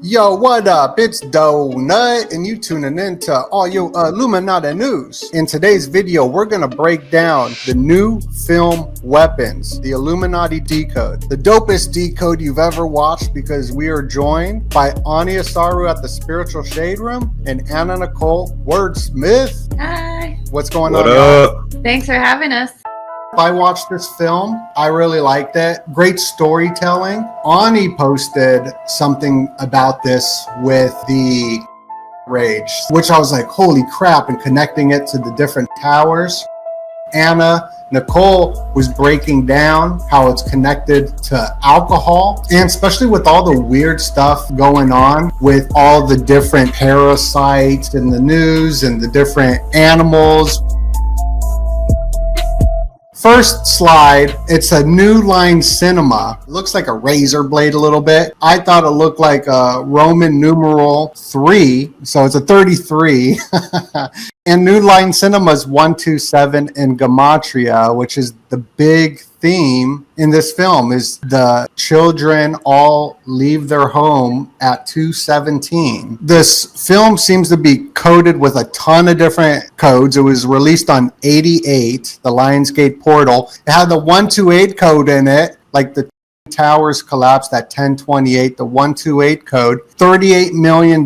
Yo, what up? It's DOENUT, and you tuning in to all your ILLUMINATE news. In today's video, we're going to break down the new film Weapons, the Illuminati Decode. The dopest decode you've ever watched, because we are joined by Anya Saru at the Spiritual Shade Room and Anna Nicole Wordsmith. Hi. What's going What on, up? y'all? Thanks for having us. I watched this film. I really liked it. Great storytelling. Ani posted something about this with the rage, which I was like, holy crap, and connecting it to the different towers. Anna Nicole was breaking down how it's connected to alcohol, and especially with all the weird stuff going on with all the different parasites in the news and the different animals. First slide, it's a New Line Cinema. It looks like a razor blade a little bit. I thought it looked like a Roman numeral 3, so it's a 33. And New Line Cinema's 127 in Gematria, which is the big theme in this film, is the children all leave their home at 217. This film seems to be coded with a ton of different codes. It was released on 88, the Lionsgate portal. It had the 128 code in it, like the towers collapsed at 1028, the 128 code, $38 million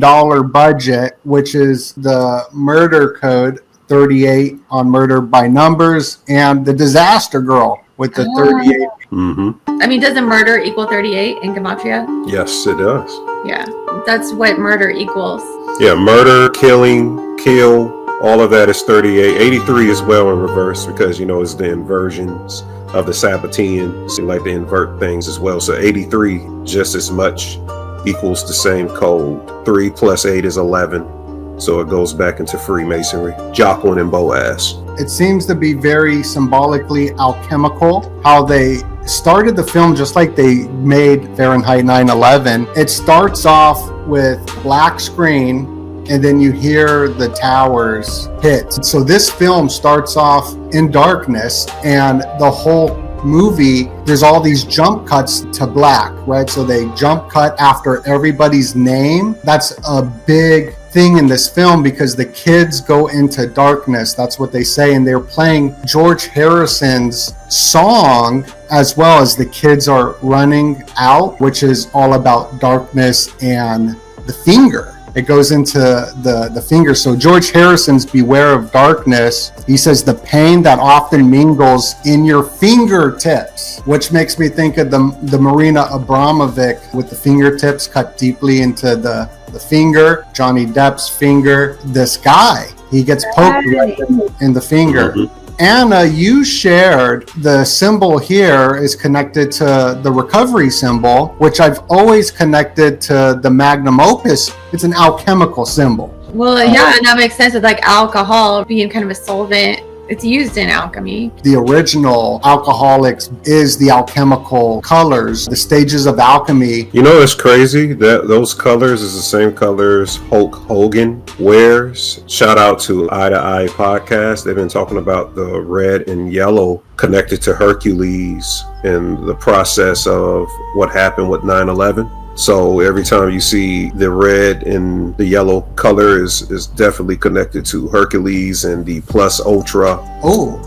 budget, which is the murder code 38 on Murder by Numbers, and the Disaster Girl with the 38. Mm-hmm. I mean, doesn't murder equal 38 in Gematria? Yes, it does. Yeah, that's what murder equals. Yeah, murder, killing, kill, all of that is 38. 83 as well in reverse, because, you know, it's the inversions of the Sabbateans. They like to invert things as well. So 83 just as much equals the same code. 3 plus 8 is 11. So it goes back into Freemasonry. Jocelyn and Boaz. It seems to be very symbolically alchemical, how they started the film just like they made Fahrenheit 9/11. It starts off with black screen, and then you hear the towers hit. So this film starts off in darkness, and the whole movie, there's all these jump cuts to black, right? So they jump cut after everybody's name. That's a big thing in this film, because the kids go into darkness. That's what they say. And they're playing George Harrison's song, as well as the kids are running out, which is all about darkness and the finger. It goes into the finger. So George Harrison's Beware of Darkness, he says the pain that often mingles in your fingertips, which makes me think of the Marina Abramovic with the fingertips cut deeply into the finger. Johnny Depp's finger. This guy, he gets poked right in the finger. Mm-hmm. Anna, you shared the symbol here is connected to the recovery symbol, which I've always connected to the magnum opus. It's an alchemical symbol. Well, yeah, and that makes sense with like alcohol being kind of a solvent. It's used in alchemy. The original alcoholics is the alchemical colors, the stages of alchemy. You know, it's crazy that those colors is the same colors Hulk Hogan wears. Shout out to Eye to Eye podcast. They've been talking about the red and yellow connected to Hercules and the process of what happened with 9/11. So every time you see the red and the yellow color is definitely connected to Hercules, and the plus ultra. Oh,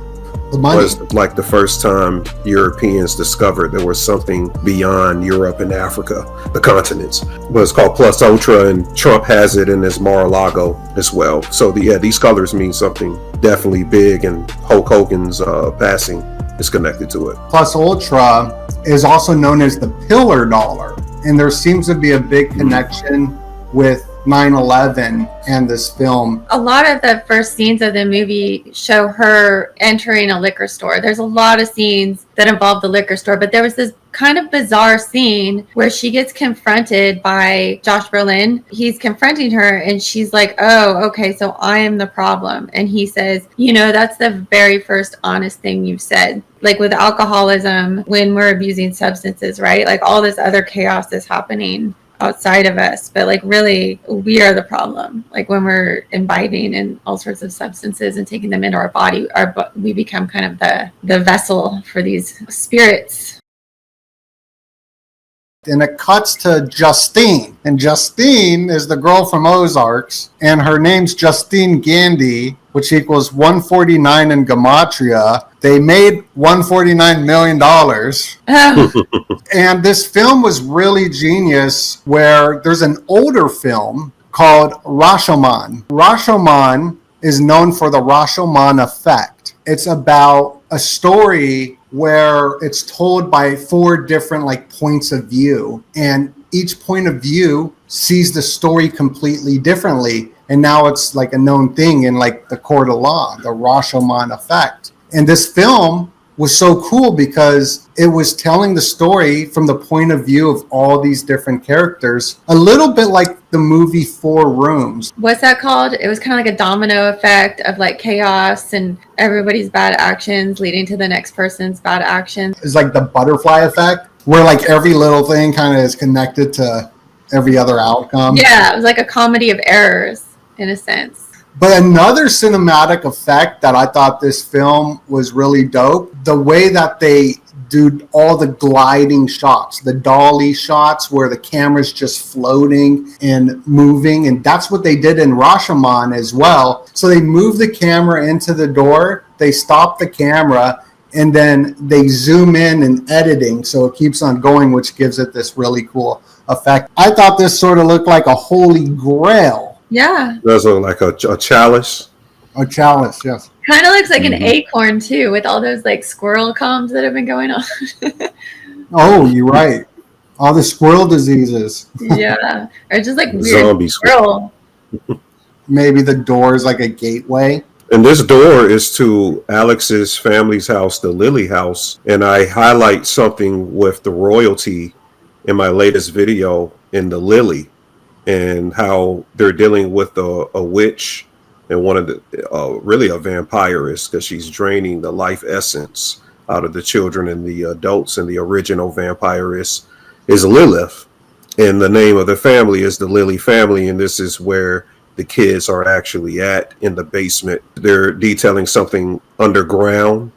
the money. Was like the first time Europeans discovered there was something beyond Europe and Africa, the continents. But it's called plus ultra, and Trump has it in his Mar-a-Lago as well. So these colors mean something definitely big, and Hulk Hogan's passing is connected to it. Plus ultra is also known as the pillar dollar. And there seems to be a big connection with 9/11 and this film. A lot of the first scenes of the movie show her entering a liquor store. There's a lot of scenes that involve the liquor store, but there was this kind of bizarre scene where she gets confronted by Josh Brolin. He's confronting her and she's like, oh, okay, so I am the problem. And he says, you know, that's the very first honest thing you've said. Like with alcoholism, when we're abusing substances, right? Like all this other chaos is happening outside of us, but like really we are the problem. Like when we're imbibing in all sorts of substances and taking them into our body, we become kind of the vessel for these spirits. And it cuts to Justine. And Justine is the girl from Ozarks. And her name's Justine Gandy, which equals 149 in Gematria. They made $149 million. And this film was really genius, where there's an older film called Rashomon. Rashomon is known for the Rashomon effect. It's about a story where it's told by 4 different points of view, and each point of view sees the story completely differently. And now it's a known thing in the court of law, the Rashomon effect. And this film was so cool because it was telling the story from the point of view of all these different characters, a little bit like the movie 4 Rooms. What's that called? It was kind of like a domino effect of chaos and everybody's bad actions leading to the next person's bad actions. It's like the butterfly effect, where every little thing kind of is connected to every other outcome. Yeah, it was like a comedy of errors in a sense. But another cinematic effect that I thought this film was really dope, the way that they do all the gliding shots, the dolly shots where the camera's just floating and moving. And that's what they did in Rashomon as well. So they move the camera into the door, they stop the camera, and then they zoom in and editing. So it keeps on going, which gives it this really cool effect. I thought this sort of looked like a holy grail. Yeah. Does look like a chalice. A chalice, yes. Kind of looks like an acorn too, with all those squirrel combs that have been going on. Oh, you're right. All the squirrel diseases. Yeah. Or just weird Zombie squirrel. Maybe the door is like a gateway. And this door is to Alex's family's house, the Lily house. And I highlight something with the royalty in my latest video in the Lily, and how they're dealing with a witch and one of the really a vampirist, because she's draining the life essence out of the children and the adults. And the original vampirist is Lilith, and the name of the family is the Lily family. And this is where the kids are actually at, in the basement. They're detailing something underground,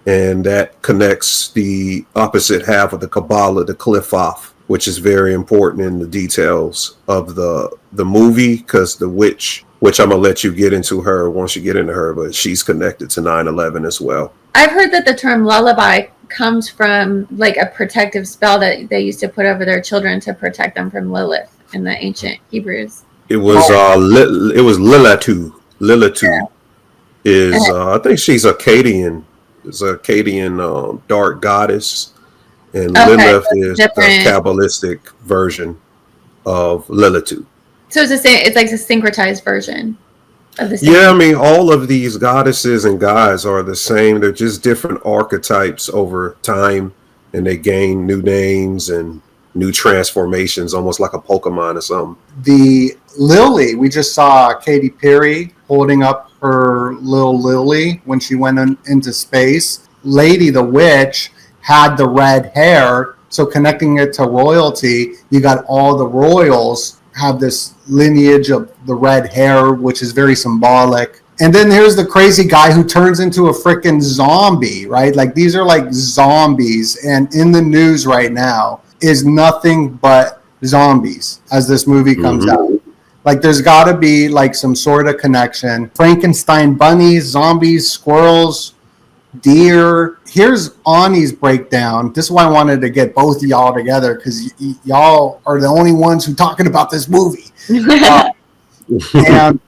and that connects the opposite half of the Kabbalah, the cliff off, which is very important in the details of the movie, because the witch, which I'm going to let you get into her once you get into her, but she's connected to 9/11 as well. I've heard that the term lullaby comes from a protective spell that they used to put over their children to protect them from Lilith in the ancient Hebrews. It was Lilith. Lilith is I think she's Akkadian. Is a Akkadian dark goddess. And Lilith is the Kabbalistic version of Lilith. So it's the same. It's a syncretized version of the same. Yeah, I mean, all of these goddesses and guys are the same. They're just different archetypes over time, and they gain new names and new transformations, almost like a Pokemon or something. The Lily, we just saw Katy Perry holding up her little Lily when she went into space. Lady the Witch had the red hair, so connecting it to royalty, you got all the royals have this lineage of the red hair, which is very symbolic. And then here's the crazy guy who turns into a freaking zombie, right? These are zombies, and in the news right now is nothing but zombies as this movie comes out. There's got to be some sort of connection. Frankenstein bunnies, zombies, squirrels, deer. Here's Ani's breakdown. This is why I wanted to get both of y'all together, because y'all are the only ones who talking about this movie. And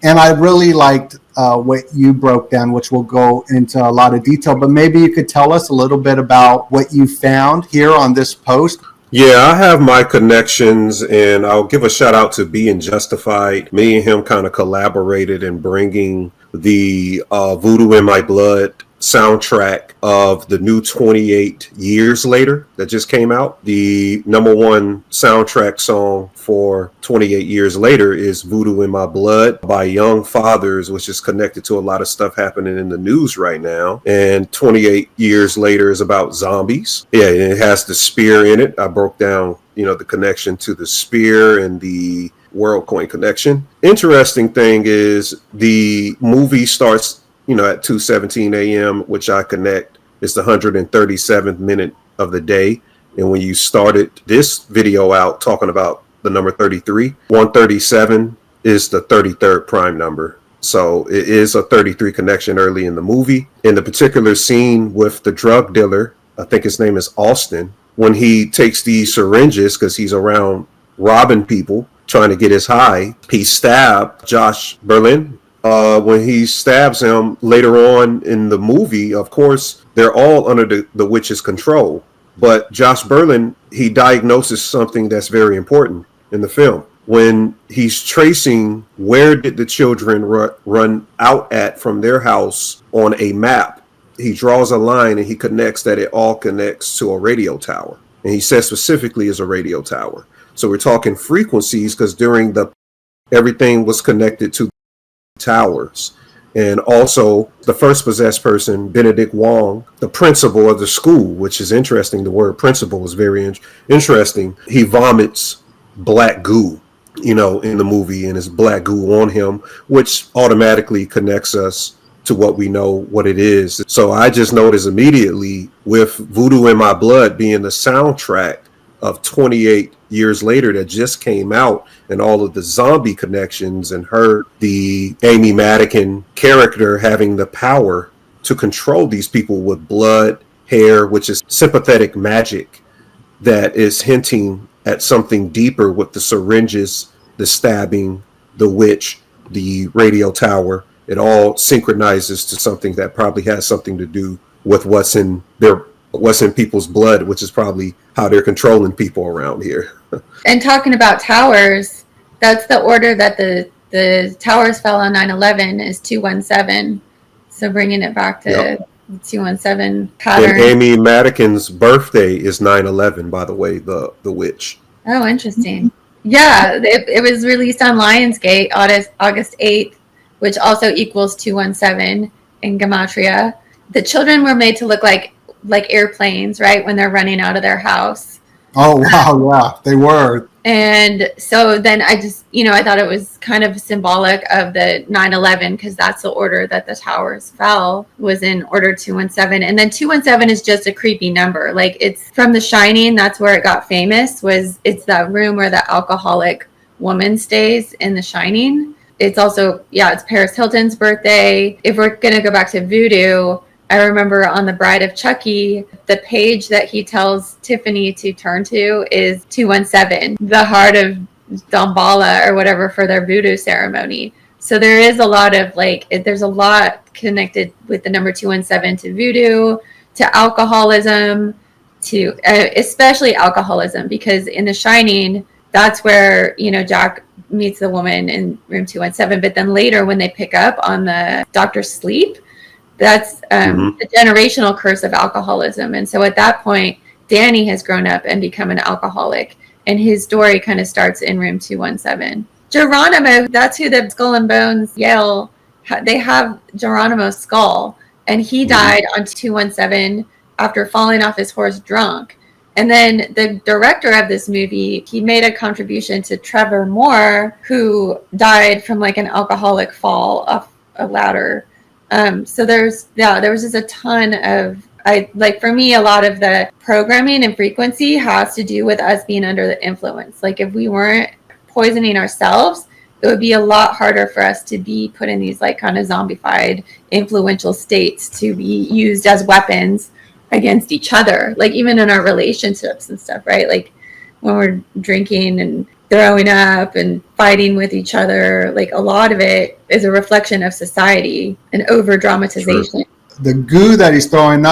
and I really liked what you broke down, which will go into a lot of detail. But maybe you could tell us a little bit about what you found here on this post. Yeah, I have my connections, and I'll give a shout out to Being Justified. Me and him kind of collaborated in bringing the Voodoo in My Blood soundtrack of the new 28 Years Later that just came out. The number one soundtrack song for 28 Years Later is Voodoo in My Blood by Young Fathers, which is connected to a lot of stuff happening in the news right now. And 28 Years Later is about zombies. Yeah, and it has the spear in it. I broke down, the connection to the spear and the World Coin connection. Interesting thing is the movie starts at 2:17 a.m., which I connect. It's the 137th minute of the day. And when you started this video out talking about the number 33, 137 is the 33rd prime number. So it is a 33 connection early in the movie. In the particular scene with the drug dealer, I think his name is Austin, when he takes these syringes because he's around robbing people, trying to get his high, he stabbed Josh Berlin. When he stabs him later on in the movie, of course, they're all under the witch's control. But Josh Berlin, he diagnoses something that's very important in the film. When he's tracing where did the children run out at from their house on a map, he draws a line and he connects that it all connects to a radio tower. And he says specifically is a radio tower. So we're talking frequencies because during everything was connected to towers. And also the first possessed person, Benedict Wong, the principal of the school, which is interesting. The word principal is very interesting. He vomits black goo, in the movie, and it's black goo on him, which automatically connects us to what we know what it is. So I just noticed immediately with Voodoo in My Blood being the soundtrack of 28 years later that just came out, and all of the zombie connections, and the Amy Madigan character having the power to control these people with blood, hair, which is sympathetic magic that is hinting at something deeper with the syringes, the stabbing, the witch, the radio tower. It all synchronizes to something that probably has something to do with what's in people's blood, which is probably how they're controlling people around here. And talking about towers, that's the order that the towers fell on 9/11 is 217. So bringing it back to 217 pattern. And Amy Madigan's birthday is 9/11, by the way, the witch. Oh, interesting. Yeah, it was released on Lionsgate August 8th, which also equals 217 in Gematria. The children were made to look like airplanes, right, when they're running out of their house. Oh, wow, yeah, they were. And so then I just, I thought it was kind of symbolic of the 9/11 because that's the order that the towers fell, was in order 217. And then 217 is just a creepy number. Like, it's from The Shining. That's where it got famous, it's that room where the alcoholic woman stays in The Shining. It's also, it's Paris Hilton's birthday. If we're going to go back to voodoo, I remember on The Bride of Chucky, the page that he tells Tiffany to turn to is 217, the heart of Damballa or whatever for their voodoo ceremony. So there is a lot of there's a lot connected with the number 217 to voodoo, to alcoholism, to especially alcoholism, because in The Shining, that's where, Jack meets the woman in room 217. But then later when they pick up on the doctor's sleep, that's the generational curse of alcoholism. And so at that point, Danny has grown up and become an alcoholic. And his story kind of starts in room 217. Geronimo, that's who the Skull and Bones Yale, they have Geronimo's skull. And he died on 217 after falling off his horse drunk. And then the director of this movie, he made a contribution to Trevor Moore, who died from an alcoholic fall off a ladder. So there was just a ton of, for me, a lot of the programming and frequency has to do with us being under the influence. If we weren't poisoning ourselves, it would be a lot harder for us to be put in these kind of zombified influential states to be used as weapons against each other, even in our relationships and stuff, right? When we're drinking and throwing up and fighting with each other, a lot of it is a reflection of society and over dramatization. The goo that he's throwing it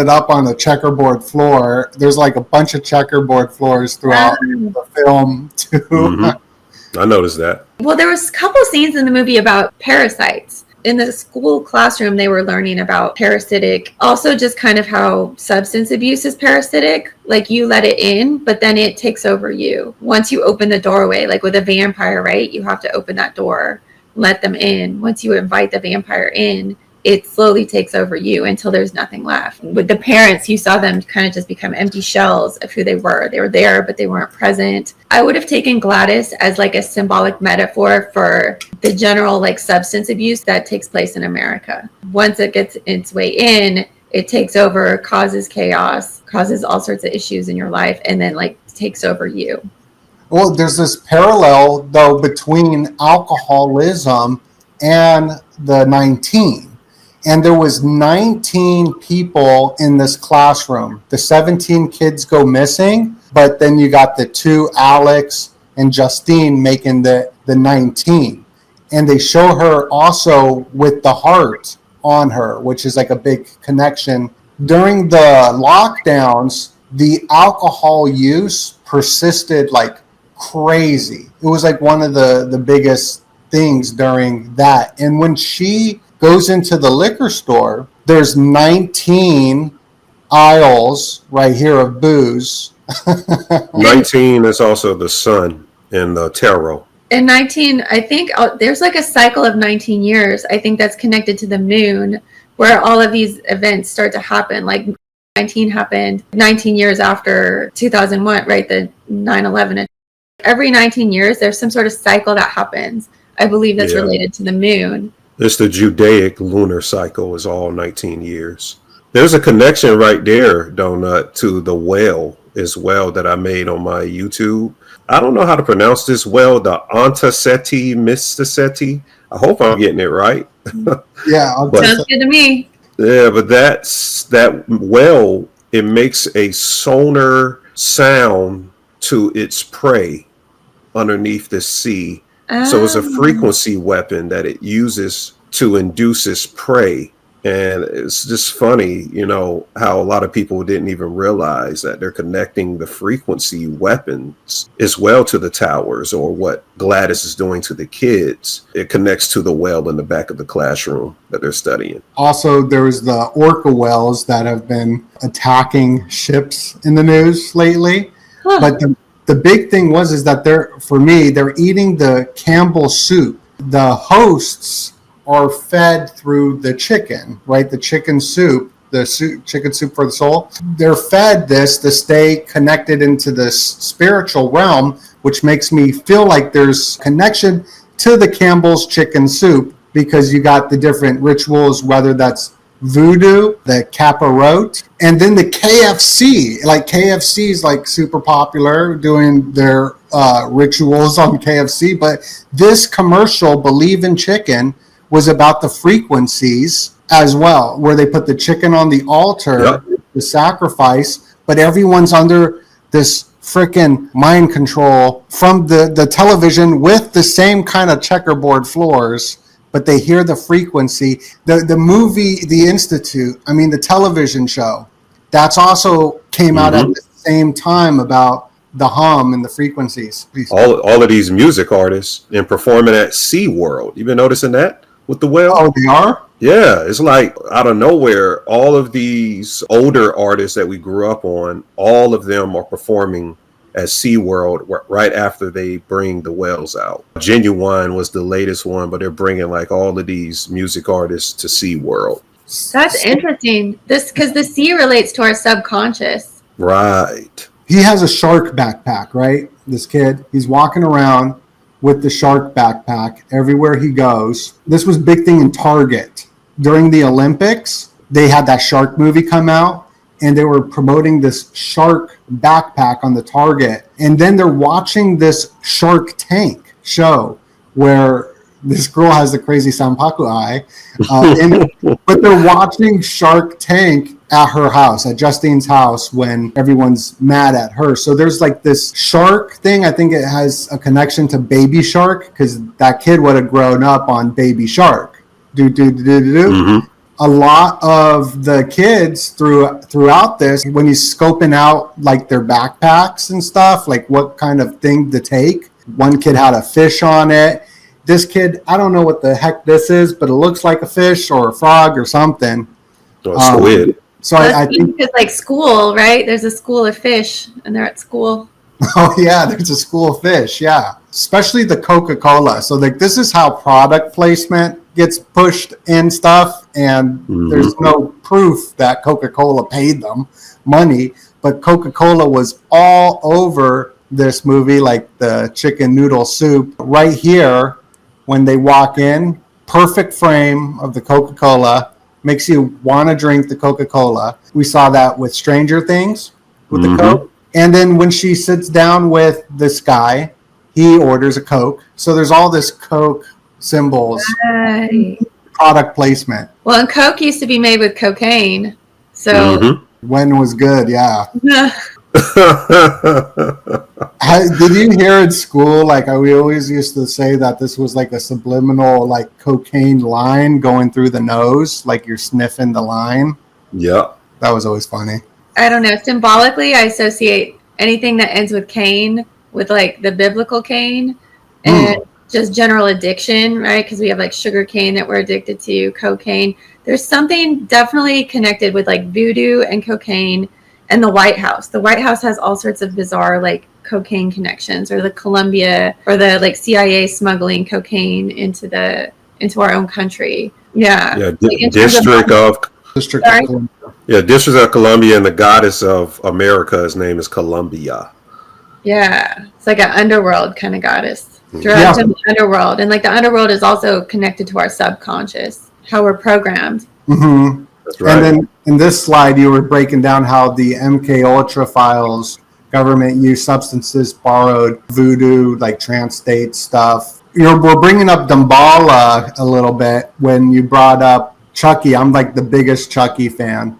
up on the checkerboard floor. There's a bunch of checkerboard floors throughout the film too. Mm-hmm. I noticed that. Well, there was a couple scenes in the movie about parasites. In the school classroom, they were learning about parasitic, also just kind of how substance abuse is parasitic. You let it in, but then it takes over you. Once you open the doorway, with a vampire, right? You have to open that door, let them in. Once you invite the vampire in, it slowly takes over you until there's nothing left. With the parents, you saw them kind of just become empty shells of who they were. They were there, but they weren't present. I would have taken Gladys as a symbolic metaphor for the general substance abuse that takes place in America. Once it gets its way in, it takes over, causes chaos, causes all sorts of issues in your life, and then like takes over you. Well, there's this parallel though between alcoholism and the 19. And there was 19 people in this classroom. The 17 kids go missing, but then you got the two, Alex and Justine, making the 19. And they show her also with the heart on her, which is like a big connection. During the lockdowns, the alcohol use persisted like crazy. It was like one of the biggest things during that. And when she goes into the liquor store, there's 19 aisles right here of booze. 19 is also the sun in the tarot. And 19, I think there's like a cycle of 19 years. I think that's connected to the moon, where all of these events start to happen. Like 19 happened 19 years after 2001, right? The 9/11. Every 19 years, there's some sort of cycle that happens. I believe that's related to the moon. It's the Judaic lunar cycle is all 19 years. There's a connection right there, Donut, to the well as well that I made on my YouTube. I don't know how to pronounce this well, the Antaseti Mysticeti. I hope I'm getting it right. Yeah. Sounds good to me. Yeah, but that well, it makes a sonar sound to its prey underneath the sea. So it's a frequency weapon that it uses to induce its prey. And it's just funny, you know, how a lot of people didn't even realize that they're connecting the frequency weapons as well to the towers, or what Gladys is doing to the kids. It connects to the well in the back of the classroom that they're studying. Also, there's the orca whales that have been attacking ships in the news lately. Huh. But the big thing is that they're eating the Campbell soup. The hosts are fed through the chicken, right? The chicken soup, chicken soup for the soul. They're fed this to stay connected into this spiritual realm, which makes me feel like there's connection to the Campbell's chicken soup, because you got the different rituals, whether that's voodoo, the capirote, and then the KFC. Like KFC is like super popular doing their rituals on KFC, but this commercial, Believe in Chicken, was about the frequencies as well, where they put the chicken on the altar, the sacrifice, but everyone's under this freaking mind control from the television with the same kind of checkerboard floors, but they hear the frequency. The movie, The Institute, the television show, that's also came out at the same time about the hum and the frequencies. All of these music artists and performing at SeaWorld. You been noticing that with the whale? Oh, they are? Yeah, it's like out of nowhere, all of these older artists that we grew up on, all of them are performing at SeaWorld right after they bring the whales out. Genuine was the latest one, but they're bringing like all of these music artists to SeaWorld. That's interesting. Because the sea relates to our subconscious. Right. He has a shark backpack, right? This kid, he's walking around with the shark backpack everywhere he goes. This was a big thing in Target. During the Olympics, they had that shark movie come out, and they were promoting this shark backpack on the Target. And then they're watching this Shark Tank show where this girl has the crazy Sampaku eye. But they're watching Shark Tank at her house, at Justine's house, when everyone's mad at her. So there's like this shark thing. I think it has a connection to Baby Shark, because that kid would have grown up on Baby Shark. A lot of the kids throughout this, when he's scoping out like their backpacks and stuff, like what kind of thing to take. One kid had a fish on it. This kid, I don't know what the heck this is, but it looks like a fish or a frog or something. Squid. So I think it's like school, right? There's a school of fish, and they're at school. Oh yeah, there's a school of fish. Yeah, especially the Coca-Cola. So like this is how product placement gets pushed in stuff, and there's no proof that Coca-Cola paid them money, but Coca-Cola was all over this movie, like the chicken noodle soup right here when they walk in. Perfect frame of the Coca-Cola makes you want to drink the Coca-Cola. We saw that with Stranger Things with the Coke. And then when she sits down with this guy, he orders a Coke. So there's all this Coke symbols, Right. product placement. Well, and Coke used to be made with cocaine. So when was good, yeah. Did you hear in school, like we always used to say that this was like a subliminal, like cocaine line going through the nose, like you're sniffing the line? Yeah. That was always funny. I don't know. Symbolically, I associate anything that ends with Cain with like the biblical Cain and just general addiction, right? Because we have like sugar cane that we're addicted to, cocaine. There's something definitely connected with like voodoo and cocaine and the White House. The White House has all sorts of bizarre like cocaine connections, or the Colombia or the like CIA smuggling cocaine into our own country. Yeah. Yeah. Like, District of Columbia. Yeah, District of Columbia, and the goddess of America, his name is Columbia. Yeah, it's like an underworld kind of goddess. Drugged in the underworld. And like the underworld is also connected to our subconscious, how we're programmed. That's right. And then in this slide, you were breaking down how the MK Ultra files, government use substances, borrowed voodoo, like trance state stuff. We're bringing up Damballa a little bit when you brought up Chucky. I'm like the biggest Chucky fan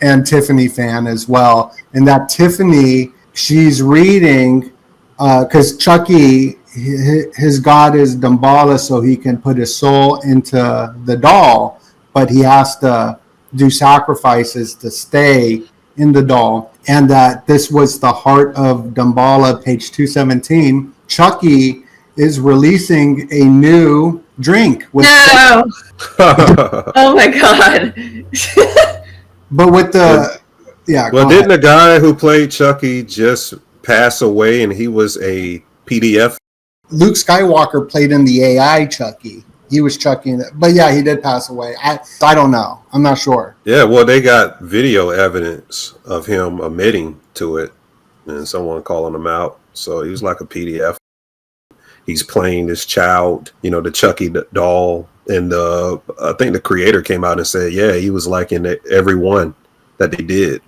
and Tiffany fan as well. And that Tiffany, she's reading because Chucky, his god is Damballa, so he can put his soul into the doll, but he has to do sacrifices to stay in the doll. And that this was the heart of Damballa, page 217. Chucky is releasing a new drink with oh my god. but with the well, didn't the guy who played Chucky just pass away, and he was a PDF? Luke Skywalker played in the AI Chucky. He was Chucky, but yeah, he did pass away. I don't know. I'm not sure. Yeah, well, they got video evidence of him admitting to it, and someone calling him out. So he was like a PDF. He's playing this child, the Chucky doll, and I think the creator came out and said, yeah, he was like in every one that they did.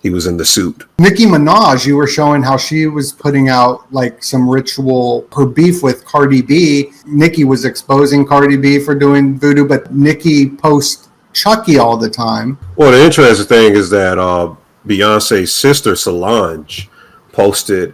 He was in the suit. Nicki Minaj, you were showing how she was putting out like some ritual, her beef with Cardi B. Nicki was exposing Cardi B for doing voodoo, but Nicki posts Chucky all the time. Well, the interesting thing is that Beyonce's sister Solange posted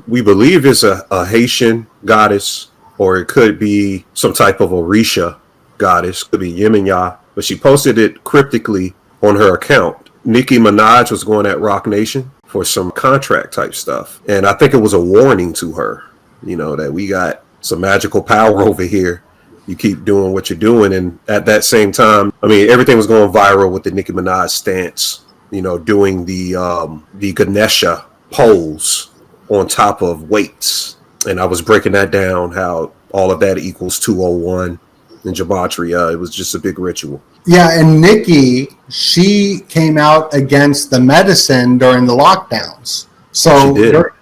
we believe it's a Haitian goddess, or it could be some type of Orisha goddess, could be Yemenya, but she posted it cryptically on her account. Nicki Minaj was going at Rock Nation for some contract type stuff. And I think it was a warning to her, that we got some magical power over here. You keep doing what you're doing. And at that same time, everything was going viral with the Nicki Minaj stance, doing the Ganesha pose on top of weights. And I was breaking that down, how all of that equals 201 in gematria. It was just a big ritual. Yeah, and Nicki, she came out against the medicine during the lockdowns. So she did. Her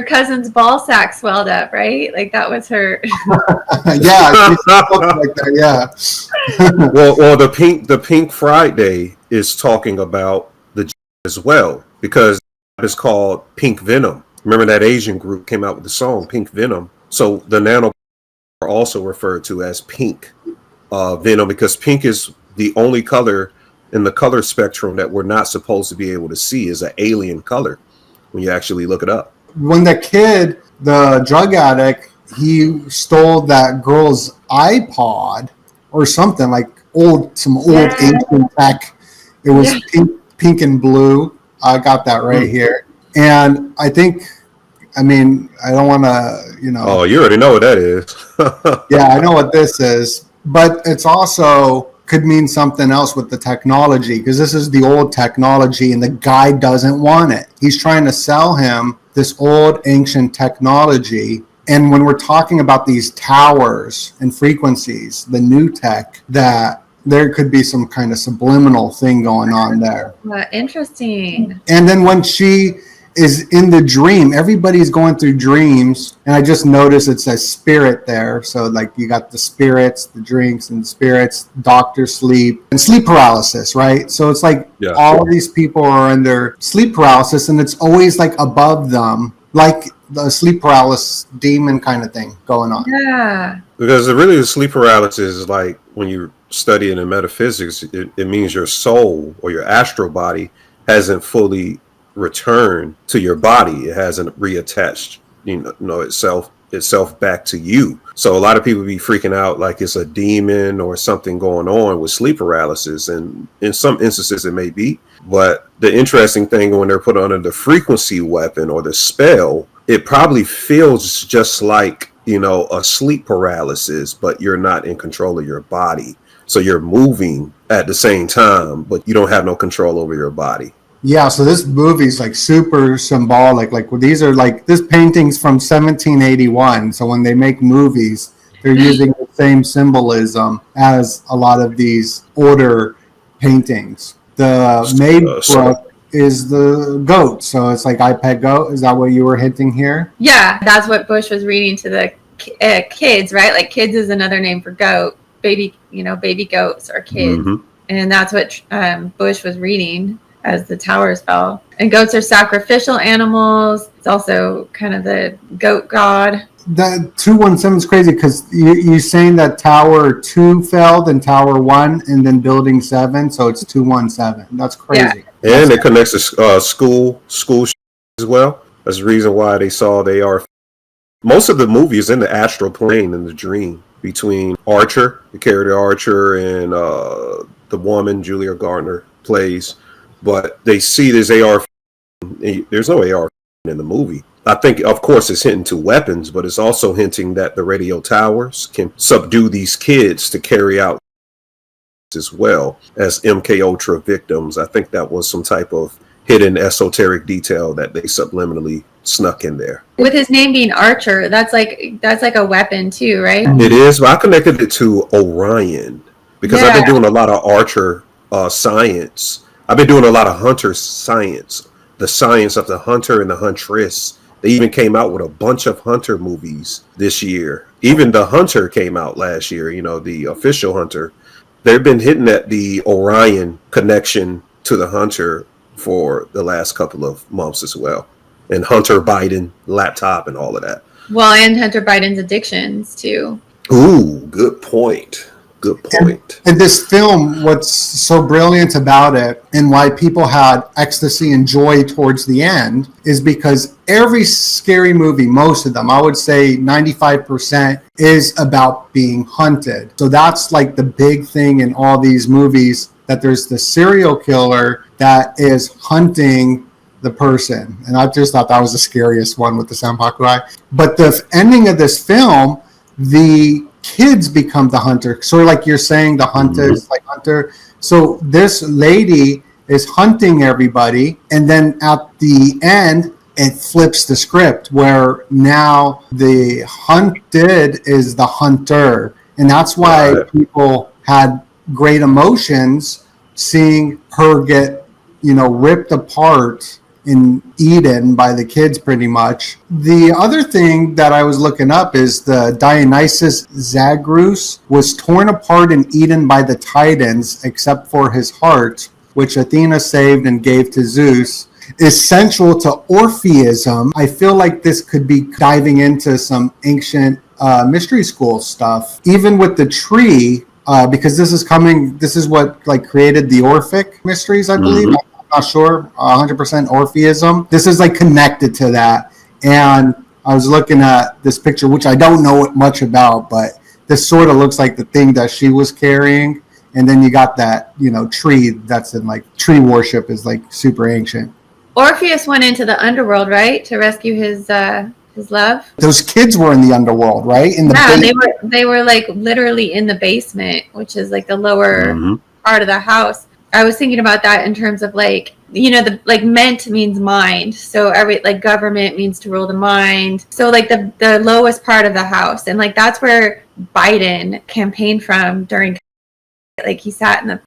cousin's ball sack swelled up, right? Like that was her. Yeah, like that, yeah. well, the Pink Friday is talking about the as well, because it's called Pink Venom. Remember that Asian group came out with the song Pink Venom. So the nano are also referred to as pink venom, because pink is the only color in the color spectrum that we're not supposed to be able to see, is an alien color when you actually look it up. When the kid, the drug addict, he stole that girl's iPod or something, like some old ancient tech. It was pink and blue. I got that right here. And I think, I don't want to, Oh, you already know what that is. Yeah, I know what this is. But it's also could mean something else with the technology, because this is the old technology and the guy doesn't want it. He's trying to sell him this old ancient technology. And when we're talking about these towers and frequencies, the new tech, that there could be some kind of subliminal thing going on there. Interesting. And then when she is in the dream. Everybody's going through dreams, and I just noticed it says spirit there. So like you got the spirits, the drinks, and the spirits, doctor sleep, and sleep paralysis, right? So it's like all these people are under sleep paralysis, and it's always like above them, like the sleep paralysis demon kind of thing going on. Yeah. Because really the sleep paralysis is like when you study in metaphysics, it means your soul or your astral body hasn't fully returned to your body. It hasn't reattached, itself back to you. So a lot of people be freaking out like it's a demon or something going on with sleep paralysis, and in some instances it may be. But the interesting thing, when they're put under the frequency weapon or the spell, it probably feels just like, a sleep paralysis, but you're not in control of your body. So you're moving at the same time, but you don't have no control over your body. Yeah, so this movie's like super symbolic. Like these are like, this painting's from 1781. So when they make movies, they're using the same symbolism as a lot of these older paintings. The maid book is the goat. So it's like iPad goat. Is that what you were hinting here? Yeah, that's what Bush was reading to the kids, right? Like kids is another name for goat. Baby goats are kids. Mm-hmm. And that's what Bush was reading as the towers fell. And goats are sacrificial animals. It's also kind of the goat god. That 217 is crazy because you're saying that Tower 2 fell, then Tower 1, and then Building 7. So it's 217. That's crazy. Yeah. And it connects to school as well. That's the reason why they are. Most of the movie is in the astral plane in the dream between Archer, the character Archer, and the woman Julia Garner plays. But they see this AR. There's no AR in the movie. I think, of course, it's hinting to weapons, but it's also hinting that the radio towers can subdue these kids to carry out as well as MK Ultra victims. I think that was some type of hidden esoteric detail that they subliminally snuck in there. With his name being Archer, that's like a weapon too, right? It is, but I connected it to Orion because I've been doing a lot of Archer science. I've been doing a lot of hunter science, the science of the hunter and the huntress. They even came out with a bunch of Hunter movies this year. Even The Hunter came out last year, the official Hunter. They've been hitting at the Orion connection to the Hunter for the last couple of months as well. And Hunter Biden laptop and all of that. Well, and Hunter Biden's addictions too. Ooh, good point. Good point. And this film, what's so brilliant about it and why people had ecstasy and joy towards the end is because every scary movie, most of them, I would say 95% is about being hunted. So that's like the big thing in all these movies, that there's the serial killer that is hunting the person. And I just thought that was the scariest one with the Senpaku. But the ending of this film, the kids become the hunter. So like you're saying, the hunter is like hunter. So this lady is hunting everybody. And then at the end, it flips the script where now the hunted is the hunter. And that's why people had great emotions seeing her get, ripped apart in Eden by the kids pretty much. The other thing that I was looking up is the Dionysus Zagreus was torn apart in Eden by the Titans except for his heart, which Athena saved and gave to Zeus, is central to Orpheism. I feel like this could be diving into some ancient mystery school stuff, even with the tree, because this is what like created the Orphic mysteries, I believe. Not sure, 100% Orpheism. This is like connected to that. And I was looking at this picture, which I don't know much about, but this sort of looks like the thing that she was carrying. And then you got that, tree that's in like tree worship is like super ancient. Orpheus went into the underworld, right, to rescue his love. Those kids were in the underworld, right? They were like literally in the basement, which is like the lower part of the house. I was thinking about that in terms of like, the like ment means mind. So government means to rule the mind. So like the lowest part of the house. And like that's where Biden campaigned from during, like he sat in the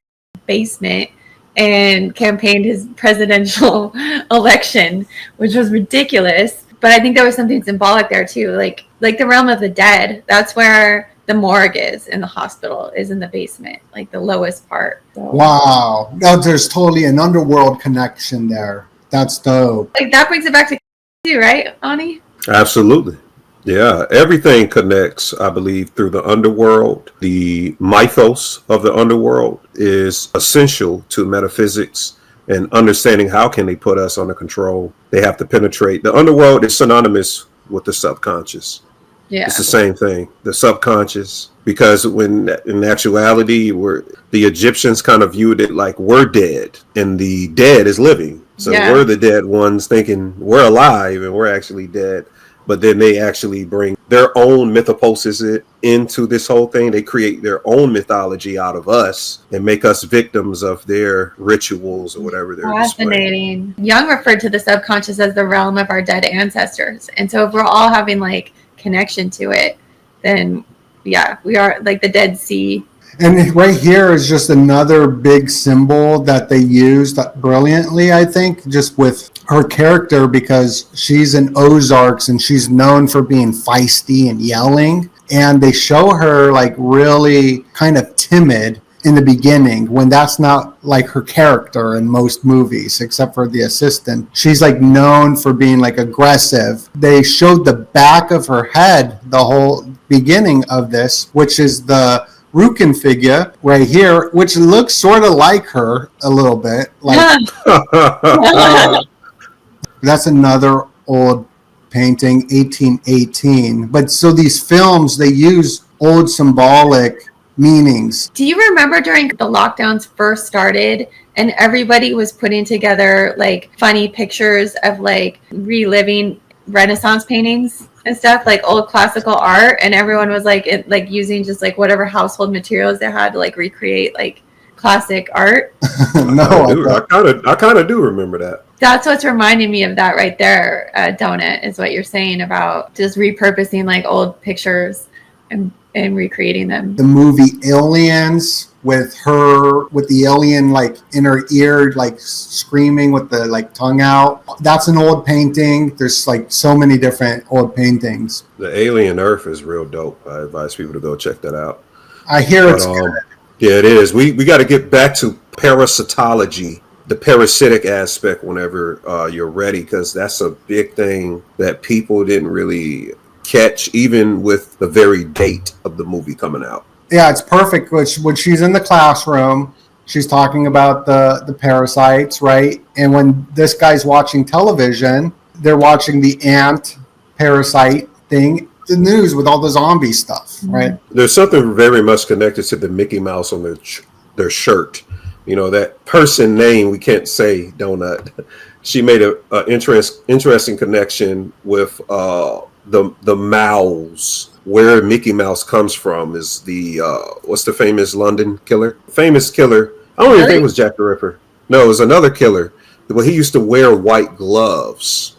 basement and campaigned his presidential election, which was ridiculous. But I think there was something symbolic there too, like the realm of the dead. That's where the morgue is in the hospital, is in the basement, like the lowest part. So, Wow. No, there's totally an underworld connection there. That's dope. like that brings it back to you, right, Ani? Absolutely. Yeah, everything connects, I believe, through the underworld. The mythos of the underworld is essential to metaphysics and understanding how can they put us under control. They have to penetrate. The underworld is synonymous with the subconscious. Yeah. It's the same thing, the subconscious, because when in actuality, the Egyptians kind of viewed it like we're dead and the dead is living. So we're the dead ones thinking we're alive and we're actually dead. But then they actually bring their own mythoposes into this whole thing. They create their own mythology out of us and make us victims of their rituals or whatever they're Fascinating. Displaying. Jung referred to the subconscious as the realm of our dead ancestors. And so if we're all having like connection to it, then yeah, we are like the Dead Sea. And right here is just another big symbol that they used brilliantly, I think, just with her character, because she's in Ozarks and she's known for being feisty and yelling. And they show her like really kind of timid in the beginning, when that's not like her character in most movies, except for The Assistant. She's like known for being like aggressive. They showed the back of her head the whole beginning of this, which is the Rukin figure right here, which looks sort of like her a little bit. Like that's another old painting, 1818. But so these films, they use old symbolic meanings. Do you remember during the lockdowns first started and everybody was putting together like funny pictures of like reliving Renaissance paintings and stuff, like old classical art, and everyone was like using just like whatever household materials they had to like recreate like classic art? I kind of do remember that. That's what's reminding me of that right there. DOENUT is what you're saying about just repurposing like old pictures and recreating them. The movie Aliens, with her with the alien like in her ear, like screaming with the like tongue out. That's an old painting. There's like so many different old paintings. The Alien Earth is real dope. I advise people to go check that out. I hear it's good. Yeah, it is. We got to get back to parasitology, the parasitic aspect, whenever you're ready, because that's a big thing that people didn't really catch, even with the very date of the movie coming out. Yeah, it's perfect. When she's in the classroom, she's talking about the parasites, right? And when this guy's watching television, they're watching the ant parasite thing, the news with all the zombie stuff, right? There's something very much connected to the Mickey Mouse on their shirt. You know, that person name we can't say, DOENUT. She made a interesting connection with the Mouse. Where Mickey Mouse comes from is the what's the famous London killer? Famous killer. I don't even think it was Jack the Ripper. No, it was another killer. Well, he used to wear white gloves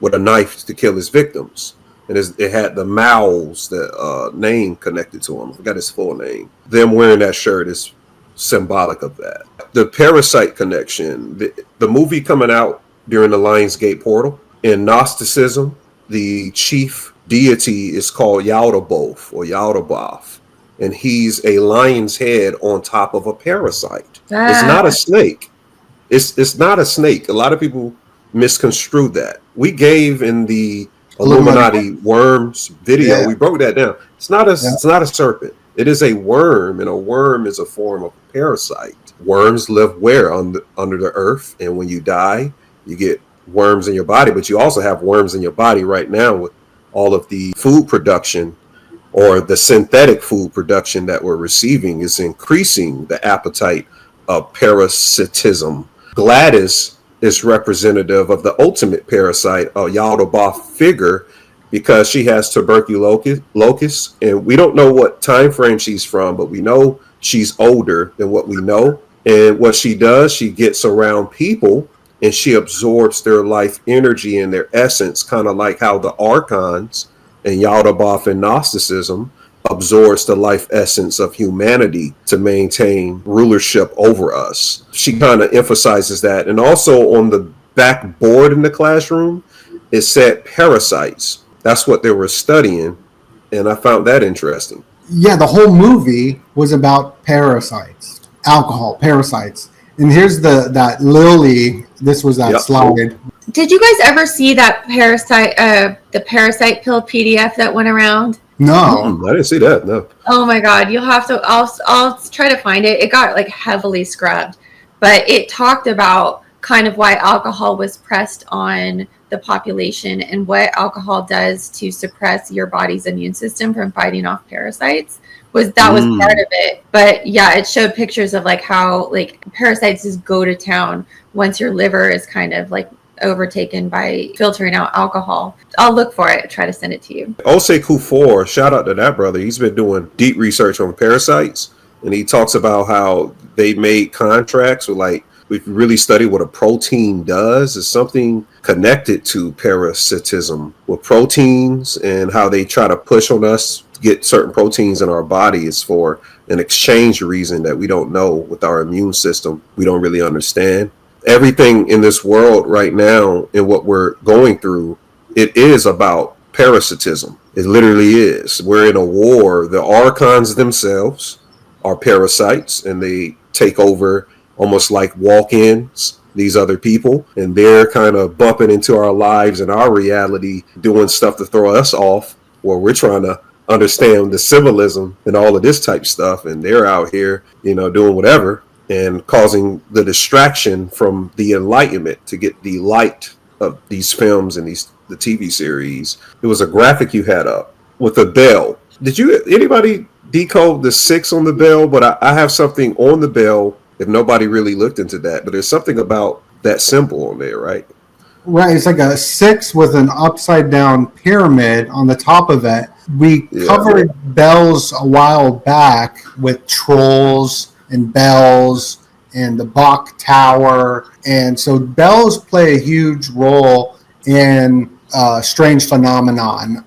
with a knife to kill his victims, and it had the Mouse, the name connected to him. I forgot his full name. Them wearing that shirt is symbolic of that. The parasite connection. The movie coming out during the Lionsgate portal. In Gnosticism, the chief deity is called Yaldabaoth or Yaldabaoth, and he's a lion's head on top of a parasite. It's not a snake. It's not a snake. A lot of people misconstrue that. We gave in the Illuminati worms video. We broke that down. It's not a serpent. It is a worm, and a worm is a form of a parasite. Worms live where? Under the earth, and when you die, you get worms in your body, but you also have worms in your body right now with all of the food production, or the synthetic food production that we're receiving is increasing the appetite of parasitism. Gladys is representative of the ultimate parasite, a Yaldabaoth figure, because she has tuberculosis, and we don't know what time frame she's from, but we know she's older than what we know. And what she does, she gets around people and she absorbs their life energy and their essence, kind of like how the archons and Yaldabaoth in Gnosticism absorbs the life essence of humanity to maintain rulership over us. She kind of emphasizes that. And also on the backboard in the classroom, it said parasites. That's what they were studying. And I found that interesting. Yeah, the whole movie was about parasites, alcohol, parasites. And here's that Lily, this was that slide. Did you guys ever see that the parasite pill PDF that went around? No. I didn't see that, no. Oh my God, you'll have to, I'll try to find it. It got like heavily scrubbed, but it talked about kind of why alcohol was pressed on the population and what alcohol does to suppress your body's immune system from fighting off parasites. Was part of it. But yeah, it showed pictures of like how like parasites just go to town once your liver is kind of like overtaken by filtering out alcohol. I'll look for it, try to send it to you. Osei Kufor, shout out to that brother. He's been doing deep research on parasites, and he talks about how they made contracts with, like, if you really study what a protein does, is something connected to parasitism with proteins, and how they try to push on us to get certain proteins in our bodies for an exchange reason that we don't know with our immune system. We don't really understand. Everything in this world right now and what we're going through, it is about parasitism. It literally is. We're in a war. The archons themselves are parasites, and they take over almost like walk-ins, these other people, and they're kind of bumping into our lives and our reality, doing stuff to throw us off, where we're trying to understand the symbolism and all of this type stuff, and they're out here, doing whatever and causing the distraction from the enlightenment to get the light of these films and the TV series. It was a graphic you had up with a bell. Did anybody decode the 6 on the bell? But I have something on the bell, if nobody really looked into that, but there's something about that symbol on there, right? Right, it's like a 6 with an upside down pyramid on the top of it. We covered bells a while back with trolls and bells and the Bach Tower. And so bells play a huge role in strange phenomenon.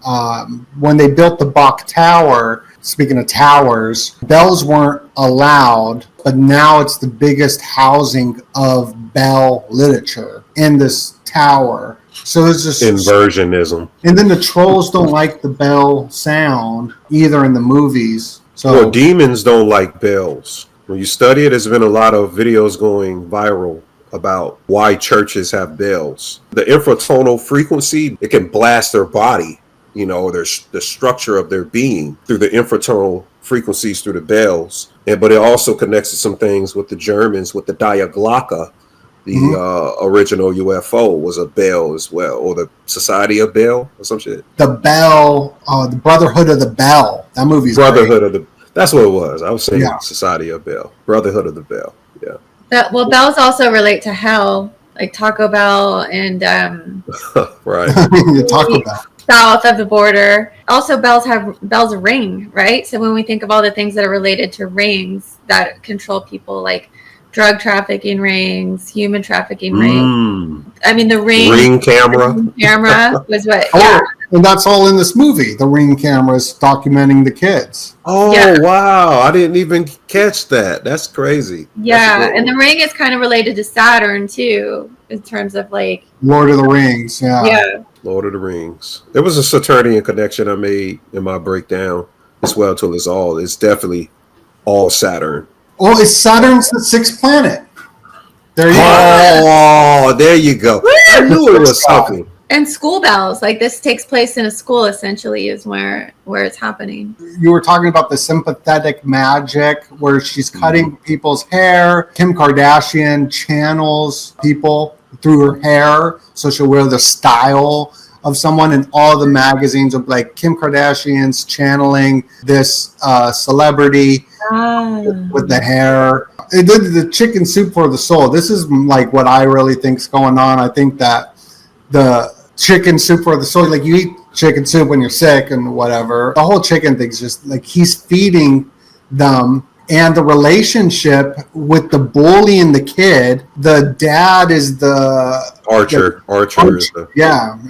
When they built the Bach Tower, speaking of towers, bells weren't allowed, but now it's the biggest housing of bell literature in this tower. So there's just inversionism. And then the trolls don't like the bell sound either in the movies. So demons don't like bells. When you study it, there's been a lot of videos going viral about why churches have bells. The infratonal frequency, it can blast their body, the structure of their being through the infratonal frequencies through the bells. But it also connects to some things with the Germans, with the Diaglocka. The original UFO was a bell as well, or the Society of Bell or some shit. The Bell, the Brotherhood of the Bell. That movie's Brotherhood of the. That's what it was. I was saying Society of Bell, Brotherhood of the Bell. Yeah. Bells also relate to hell, like Taco Bell and right. Taco Bell. South of the border. Also, bells ring, right? So when we think of all the things that are related to rings that control people, like drug trafficking rings, human trafficking rings. I mean, the ring camera was what. Yeah. And that's all in this movie. The ring cameras documenting the kids. Oh, wow. I didn't even catch that. That's crazy. Yeah. And the ring is kind of related to Saturn, too, in terms of like Lord of the Rings. Yeah. Lord of the Rings. There was a Saturnian connection I made in my breakdown as well, till it's definitely all Saturn. Oh, is Saturn's the 6th planet? There you go. Oh, there you go. Woo! I knew it was something. And school bells, like this takes place in a school, essentially, is where it's happening. You were talking about the sympathetic magic where she's cutting people's hair. Kim Kardashian channels people through her hair, so she'll wear the style of someone, in all the magazines of like Kim Kardashian's channeling this celebrity with the hair. It did the chicken soup for the soul. This is like what I really think's going on. I think that the chicken soup for the soul, like you eat chicken soup when you're sick and whatever. The whole chicken thing's just like he's feeding them. And the relationship with the bully and the kid, the dad is the Archer.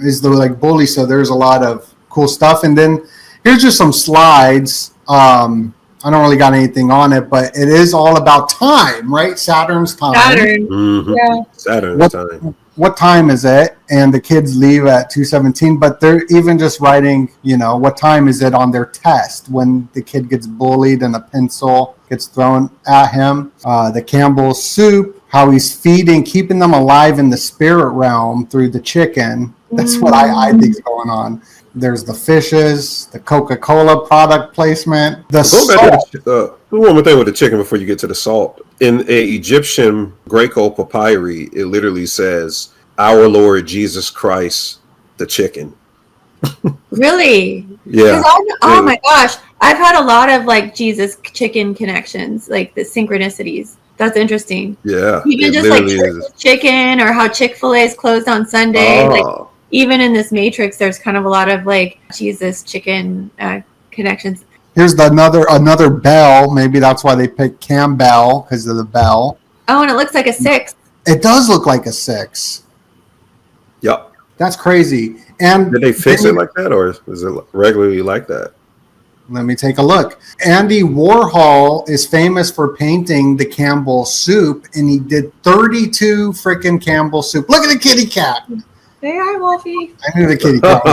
Is the like bully. So there's a lot of cool stuff. And then here's just some slides I don't really got anything on it, but it is all about time, right? Saturn's time. Saturn. Mhm. Yeah. Saturn's time. What time is it? And the kids leave at 2:17, but they're even just writing, what time is it on their test when the kid gets bullied and a pencil gets thrown at him. The Campbell's soup, how he's keeping them alive in the spirit realm through the chicken. That's what I think is going on. There's the fishes, the Coca-Cola product placement, the salt. One more thing with the chicken before you get to the salt. In a Egyptian Greco papyri, it literally says, "Our Lord Jesus Christ, the chicken." Really? Yeah. Oh my gosh. I've had a lot of like Jesus chicken connections, like the synchronicities. That's interesting. Yeah. Even just like chicken or how Chick-fil-A is closed on Sunday. Oh. Like even in this Matrix, there's kind of a lot of like Jesus chicken connections. Here's another bell. Maybe that's why they picked Campbell, because of the bell. Oh, and it looks like a 6. It does look like a 6. Yep. That's crazy. And did they fix it like that, or is it regularly like that? Let me take a look. Andy Warhol is famous for painting the Campbell soup, and he did 32 freaking Campbell soup. Look at the kitty cat. Hey, hi, Wolfie. I knew the kitty cat.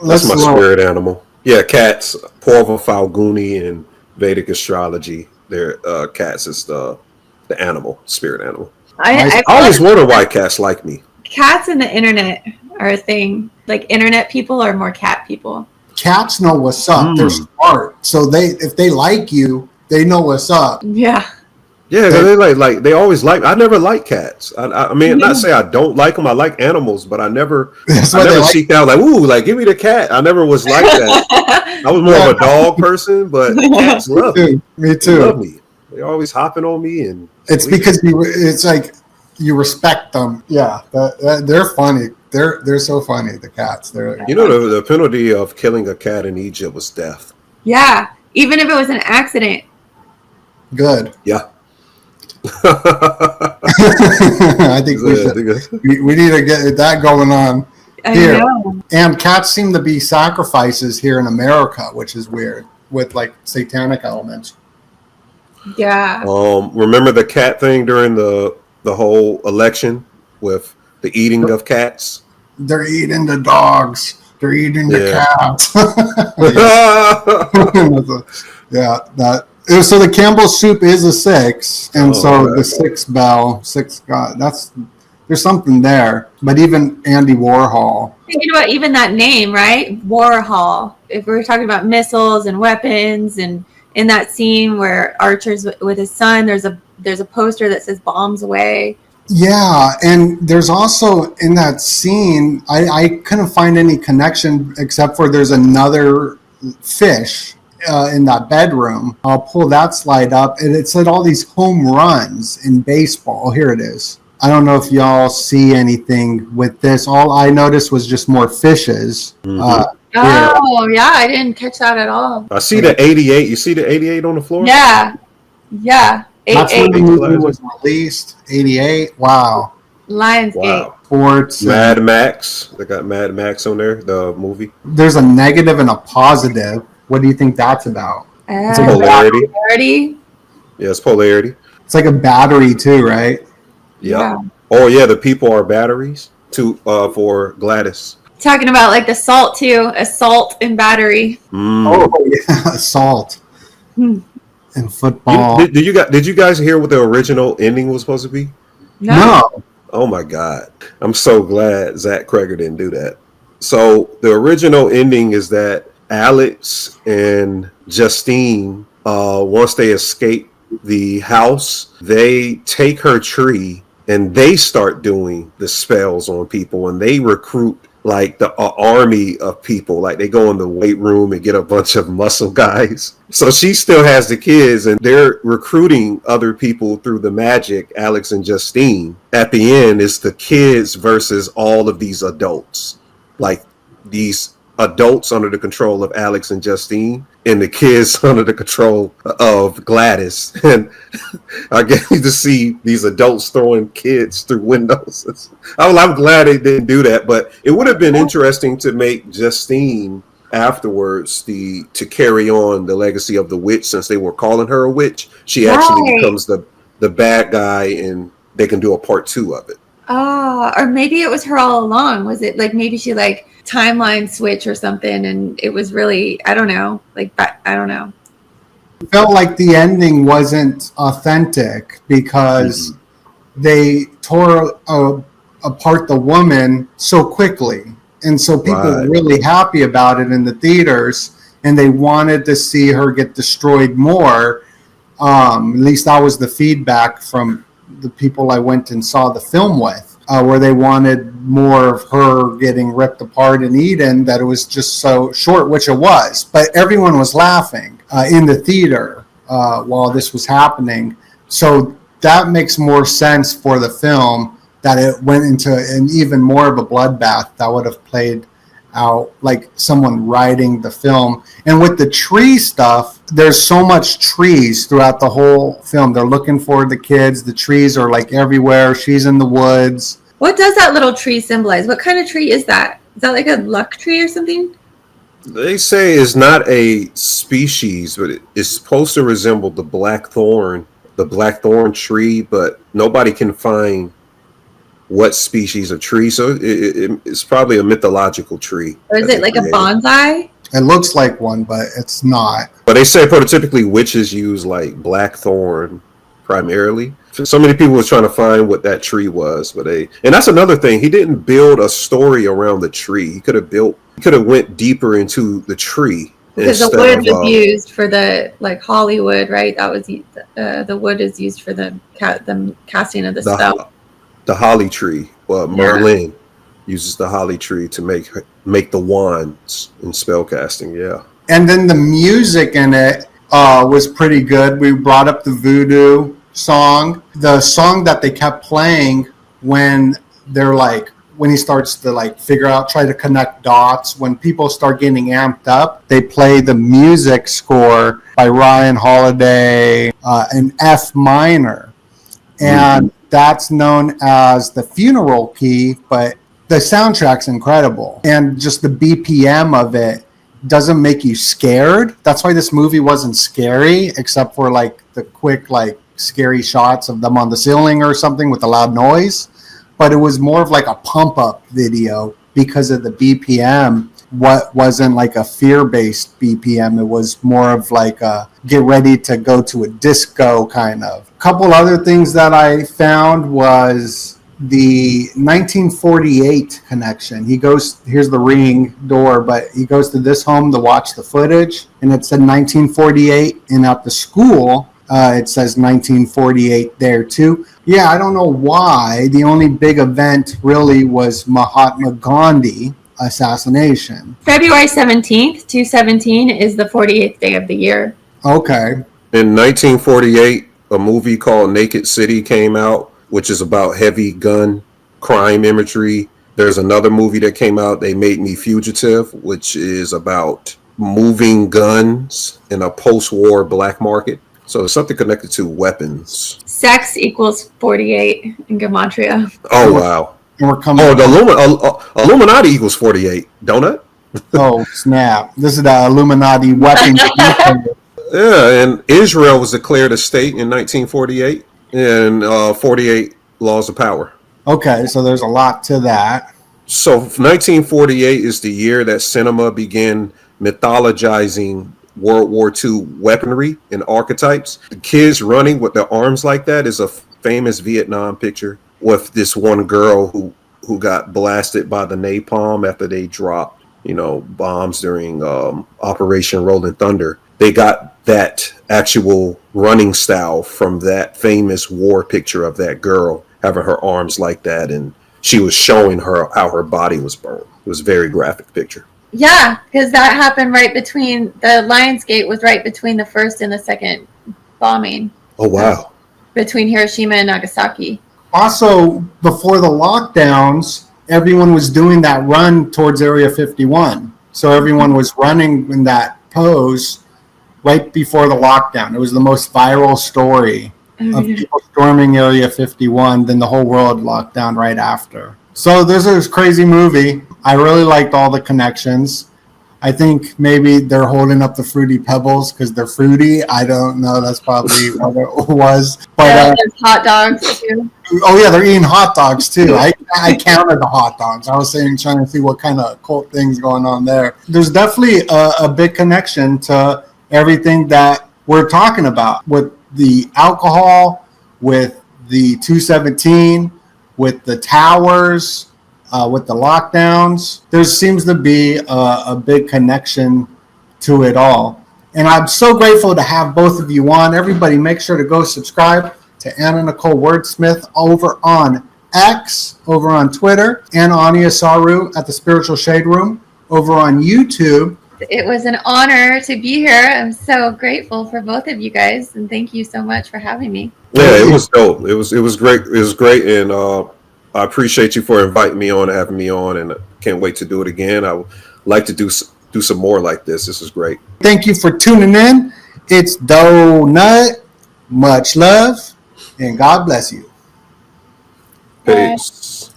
That's my spirit animal. Yeah, cats. Porva Falguni and Vedic astrology. Their cats is the animal, spirit animal. I always wonder why cats like me. Cats and the internet are a thing. Like internet people are more cat people. Cats know what's up. They're smart, so if they like you, they know what's up. Yeah. Yeah, they always like. I never like cats. I mean, not say I don't like them. I like animals, but I never seeked out like, ooh, like give me the cat. I never was like that. I was more of a dog person, but cats love me. Me too. They love me. They're always hopping on me, and it's because it's like you respect them. Yeah, they're funny. They're so funny. The cats. The penalty of killing a cat in Egypt was death. Yeah, even if it was an accident. Good. Yeah. I think we need to get that going on here. I know. And cats seem to be sacrifices here in America, which is weird, with like satanic elements. Yeah. Remember the cat thing during the whole election with the eating of cats? They're eating the dogs. They're eating the cats. So the Campbell soup is a 6, and the 6 bell, 6 God. There's something there. But even Andy Warhol. Thinking about even that name, right? Warhol. If we were talking about missiles and weapons, and in that scene where Archer's with his son, there's a poster that says "bombs away." Yeah, and there's also in that scene, I couldn't find any connection except for there's another fish in that bedroom. I'll pull that slide up, and it said all these home runs in baseball. Oh, here it is. I don't know if y'all see anything with this. All I noticed was just more fishes. Mm-hmm. Yeah, I didn't catch that at all. I see the 88. You see the 88 on the floor? Yeah. That's when the movie was released. 88. Wow. Lionsgate. Sports. Mad Max. They got Mad Max on there, the movie. There's a negative and a positive. What do you think that's about? It's polarity. Polarity? Yeah, it's polarity. It's like a battery too, right? Yeah. Oh yeah, the people are batteries for Gladys. Talking about like the salt too, assault and battery. Oh yeah, assault. And football. Did you guys hear what the original ending was supposed to be? No. Oh my God. I'm so glad Zach Kreger didn't do that. So the original ending is that Alex and Justine, once they escape the house, they take her tree and they start doing the spells on people, and they recruit like the army of people. Like they go in the weight room and get a bunch of muscle guys. So she still has the kids, and they're recruiting other people through the magic, Alex and Justine. At the end, it's the kids versus all of these adults. Like these adults under the control of Alex and Justine, and the kids under the control of Gladys. And I get to see these adults throwing kids through windows. I'm glad they didn't do that, but it would have been interesting to make Justine afterwards, to carry on the legacy of the witch, since they were calling her a witch, she actually becomes the bad guy, and they can do a part 2 of it. Oh, or maybe it was her all along. Was it like maybe she like timeline switch or something, and it was really, I don't know, like, I don't know. It felt like the ending wasn't authentic because they tore apart the woman so quickly. And so people were really happy about it in the theaters, and they wanted to see her get destroyed more. At least that was the feedback from the people I went and saw the film with, where they wanted more of her getting ripped apart and eaten, that it was just so short, which it was. But everyone was laughing in the theater while this was happening. So that makes more sense for the film, that it went into an even more of a bloodbath that would have played out like someone writing the film. And with the tree stuff, there's so much trees throughout the whole film. They're looking for the kids. The trees are like everywhere. She's in the woods. What does that little tree symbolize? What kind of tree is that? Is that like a luck tree or something? They say it's not a species, but it's supposed to resemble the blackthorn tree, but nobody can find what species of tree. So it's probably a mythological tree. Or is it like a bonsai? It looks like one, but it's not. But they say prototypically witches use like blackthorn primarily. So many people were trying to find what that tree was, and that's another thing. He didn't build a story around the tree. He could have went deeper into the tree. Because the wood was used for the, like, Hollywood, right? That was the wood is used for the casting of the spell. The holly tree. Well, Merlin uses the holly tree to make the wands in spell casting. Yeah. And then the music in it was pretty good. We brought up the voodoo song. The song that they kept playing when they're like, when he starts to like figure out, try to connect dots, when people start getting amped up, they play the music score by Ryan Holiday in F minor. And that's known as the funeral key, but the soundtrack's incredible. And just the BPM of it doesn't make you scared. That's why this movie wasn't scary, except for like the quick, like scary shots of them on the ceiling or something with a loud noise. But it was more of like a pump up video because of the BPM. What wasn't like a fear-based BPM. It was more of like a get ready to go to a disco kind of. A couple other things that I found was the 1948 connection. He goes, here's the ring door, but he goes to this home to watch the footage, and it said 1948, and at the school, it says 1948 there too. Yeah, I don't know why. The only big event really was Mahatma Gandhi assassination. February 17th, 217 is the 48th day of the year. Okay. In 1948, a movie called Naked City came out, which is about heavy gun crime imagery. There's another movie that came out, They Made Me Fugitive, which is about moving guns in a post-war black market. So it's something connected to weapons. Sex equals 48 in Gematria. Oh, wow. And we're coming. Oh, the Illuminati equals 48, don't it? Oh, snap. This is the Illuminati weapons. Yeah, and Israel was declared a state in 1948, and 48 laws of power. Okay, so there's a lot to that. So 1948 is the year that cinema began mythologizing World War II weaponry and archetypes. The kids running with their arms like that is a famous Vietnam picture with this one girl who got blasted by the napalm after they dropped, bombs during Operation Rolling Thunder. They got that actual running style from that famous war picture of that girl having her arms like that, and she was showing her how her body was burned. It was a very graphic picture. Yeah, because that happened right between, the Lionsgate was right between the first and the second bombing. Oh, wow. Between Hiroshima and Nagasaki. Also, before the lockdowns, everyone was doing that run towards Area 51. So everyone was running in that pose right before the lockdown. It was the most viral story of people storming Area 51. Then the whole world locked down right after. So this is a crazy movie. I really liked all the connections. I think maybe they're holding up the Fruity Pebbles because they're fruity. I don't know. That's probably what it was. But Yeah, there's hot dogs too. oh yeah, they're eating hot dogs too. I counted the hot dogs. I was trying to see what kind of occult things going on there. There's definitely a big connection to everything that we're talking about with the alcohol, with the 217, with the towers, with the lockdowns. There seems to be a big connection to it all. And I'm so grateful to have both of you on. Everybody make sure to go subscribe to Anna Nicole Wordsmith over on X, over on Twitter, and Anya Saru at the Spiritual Shade Room over on YouTube. It was an honor to be here. I'm so grateful for both of you guys, and thank you so much for having me. Yeah, it was dope. It was great. It was great, and I appreciate you for inviting me on, having me on, and can't wait to do it again. I would like to do some more like this. This is great. Thank you for tuning in. It's DOENUT. Much love, and God bless you. Peace.